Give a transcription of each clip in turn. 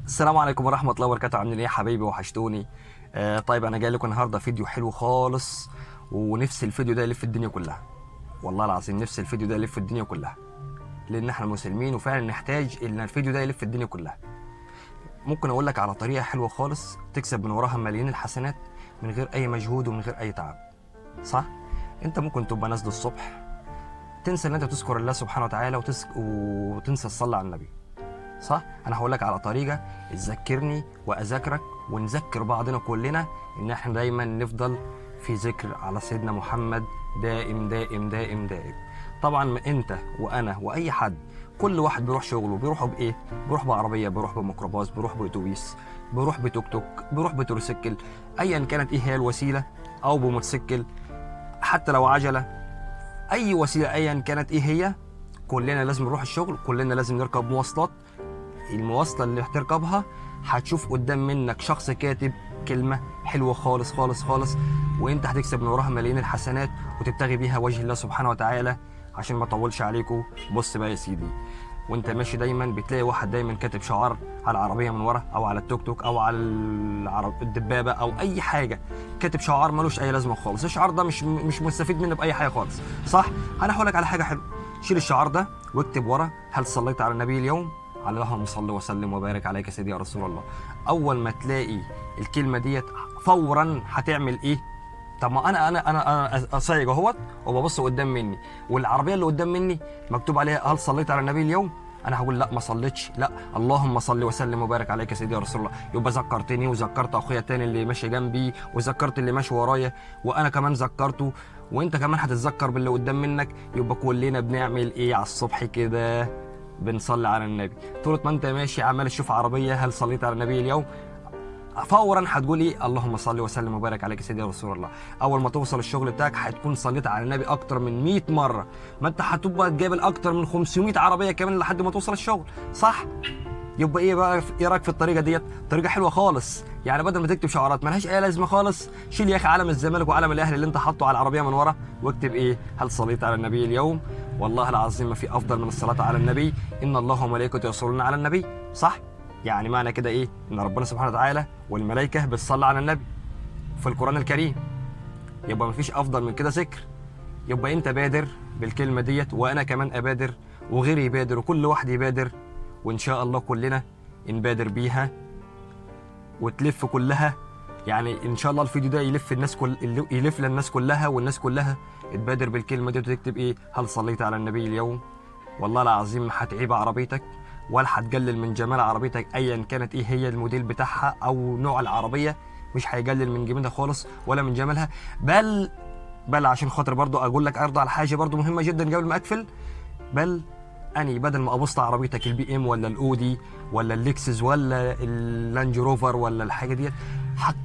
السلام عليكم ورحمة الله وبركاته. عاملين ايه يا حبايبي؟ وحشتوني. طيب انا جاي لكم النهارده فيديو حلو خالص، ونفس الفيديو ده يلف الدنيا كلها. والله العظيم نفس الفيديو ده يلف الدنيا كلها، لان احنا مسلمين وفعلا نحتاج ان الفيديو ده يلف الدنيا كلها. ممكن اقول لك على طريقة حلوة خالص تكسب من وراها ملايين الحسنات من غير اي مجهود ومن غير اي تعب. صح؟ انت ممكن تبقى نازل الصبح تنسى ان انت تذكر الله سبحانه وتعالى وتنسى تصلي على النبي. صح؟ انا هقول لك على طريقه تذكرني واذاكرك ونذكر بعضنا كلنا ان احنا دايما نفضل في ذكر على سيدنا محمد دائم دائم دائم دائم. طبعا انت وانا واي حد، كل واحد بيروح شغله بيروح بايه؟ بيروح بعربيه، بيروح بميكروباص، بيروح باتوبيس، بيروح بتوك توك، بيروح بتروسيكل، ايا كانت ايه هي الوسيله، او بموتوسيكل، حتى لو عجله، اي وسيله ايا كانت ايه هي، كلنا لازم نروح الشغل، كلنا لازم نركب مواصلات. المواصله اللي هتركبها هتشوف قدام منك شخص كاتب كلمه حلوه خالص خالص خالص، وانت هتكسب من وراها ملايين الحسنات وتبتغي بيها وجه الله سبحانه وتعالى. عشان ما اطولش عليكم، بص بقى يا سيدي، وانت ماشي دايما بتلاقي واحد دايما كاتب شعار على العربيه من ورا، او على التوك توك، او على الدبابه، او اي حاجه، كاتب شعار ملوش اي لازمه خالص. الشعار ده مش مستفيد منه باي حاجه خالص. صح؟ انا هقول لك على حاجه حلوه. شيل الشعار ده واكتب ورا: هل صليت على النبي اليوم؟ اللهم صل وسلم وبارك عليك سيدي يا رسول الله. اول ما تلاقي الكلمه ديت فورا هتعمل ايه؟ طب ما انا صايغ اهوت وببص قدام مني، والعربيه اللي قدام مني مكتوب عليها هل صليت على النبي اليوم؟ انا هقول لا ما صليتش، لا اللهم صل وسلم وبارك عليك يا سيدي يا رسول الله. يبقى ذكرتني وذكرت اخويا التاني اللي ماشي جنبي، وذكرت اللي ماشي ورايا، وانا كمان ذكرته، وانت كمان هتتذكر باللي قدام منك. يبقى كلنا بنعمل ايه على الصبح كده؟ بنصلي على النبي. طول ما انت ماشي عمال تشوف عربيه هل صليت على النبي اليوم، فورا هتقول ايه؟ اللهم صل وسلم وبارك عليك سيدي يا رسول الله. اول ما توصل الشغل بتاعك هتكون صليت على النبي اكتر من 100 مره، ما انت هتبقى تقابل اكتر من 500 عربيه كمان لحد ما توصل الشغل. صح؟ يبقى ايه بقى، ايه رايك في الطريقه ديت؟ طريقه حلوه خالص. يعني بدل ما تكتب شعارات ملهاش اي لازمه خالص، شيل يا اخي علم الزمالك وعلم الاهلي اللي انت حاطه على العربيه من ورا، واكتب ايه؟ هل صليت على النبي اليوم؟ والله العظيم ما في افضل من الصلاه على النبي. ان الله وملائكته يصلون على النبي. صح؟ يعني معنى كده ايه؟ ان ربنا سبحانه وتعالى والملائكه بتصلي على النبي في القران الكريم. يبقى ما فيش افضل من كده ذكر. يبقى انت بادر بالكلمه ديت، وانا كمان ابادر، وغيري يبادر، وكل واحد يبادر، وان شاء الله كلنا نبادر بيها وتلف كلها. يعني ان شاء الله الفيديو ده يلف للناس كلها، والناس كلها تبادر بالكلمه دي وتكتب ايه؟ هل صليت على النبي اليوم؟ والله العظيم ما هتعيب عربيتك، ولا هتقلل من جمال عربيتك ايا كانت ايه هي الموديل بتاعها او نوع العربيه. مش هيقلل من جمالها خالص ولا من جمالها. بل عشان خاطر برضو اقول لك ارضى على حاجه برضو مهمه جدا قبل ما اقفل. بل اني بدل ما ابص على عربيتك البي ام ولا الاودي ولا اللكسس ولا اللانج روفر ولا الحاجه ديت،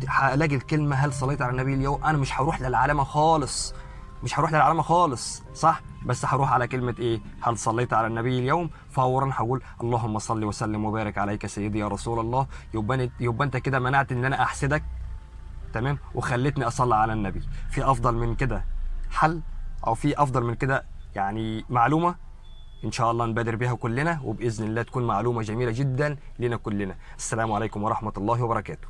هلاقي الكلمه هل صليت على النبي اليوم، انا مش هروح للعلامه خالص، مش هروح للعلامه خالص. صح؟ بس هروح على كلمه ايه؟ هل صليت على النبي اليوم. فورا هقول اللهم صل وسلم وبارك عليك سيدي يا رسول الله. يبقى انت كده منعت ان انا احسدك، تمام، وخلتني اصلي على النبي. في افضل من كده حل؟ او في افضل من كده يعني معلومه ان شاء الله نبادر بها كلنا، وباذن الله تكون معلومه جميله جدا لنا كلنا. السلام عليكم ورحمه الله وبركاته.